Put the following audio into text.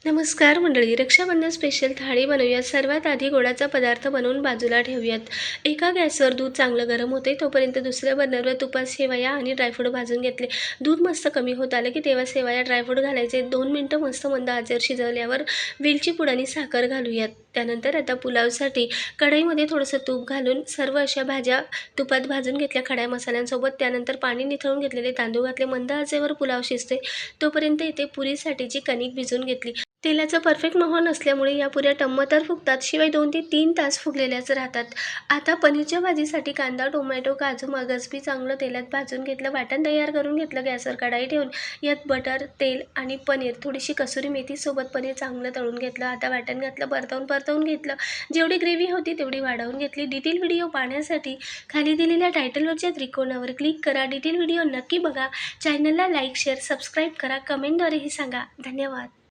नमस्कार मंडळी, रक्षाबंधन स्पेशल थाळी बनवूयात. सर्वात आधी गोडाचा पदार्थ बनवून बाजूला ठेवूयात. एका गॅसवर दूध चांगलं गरम होते तोपर्यंत दुसऱ्या बर्नरवर तुपात शेवया आणि ड्रायफ्रूट भाजून घेतले. दूध मस्त कमी होत आलं की तेव्हा शेवया ड्रायफ्रूट घालायचे. 2 मिनिटं मस्त मंद आचेवर शिजवल्यावर वेलची पूड आणि साखर घालूयात. त्यानंतर आता पुलावसाठी कढईमध्ये थोडंसं तूप घालून सर्व अशा भाज्या तुपात भाजून घेतल्या खड्या मसाल्यांसोबत. त्यानंतर पाणी निथळून घेतलेले तांदूळ घातले. मंद आचेवर पुलाव शिजते तोपर्यंत इथे पुरीसाठीची कणिक भिजवून घेतली. तेलाचा परफेक्ट मोहर नसल्यामुळे या पुऱ्या टम्म तर फुगतात, शिवाय 2 ते 3 तास फुगलेल्याच राहतात. आता पनीरच्या भाजीसाठी कांदा, टोमॅटो, काजू, मगज बी चांगलं तेलात भाजून घेतलं. वाटण तयार करून घेतलं. गॅसवर कढाई ठेवून यात बटर, तेल आणि पनीर, थोडीशी कसुरी मेथीसोबत पनीर चांगलं तळून घेतलं. आता वाटण घातलं, परतवून घेतलं. जेवढी ग्रेव्ही होती तेवढी वाढवून घेतली. डिटेल व्हिडिओ पाहण्यासाठी खाली दिलेल्या टायटलवरच्या त्रिकोणावर क्लिक करा. डिटेल व्हिडिओ नक्की बघा. चॅनलला लाईक, शेअर, सबस्क्राईब करा. कमेंटद्वारेही सांगा. धन्यवाद.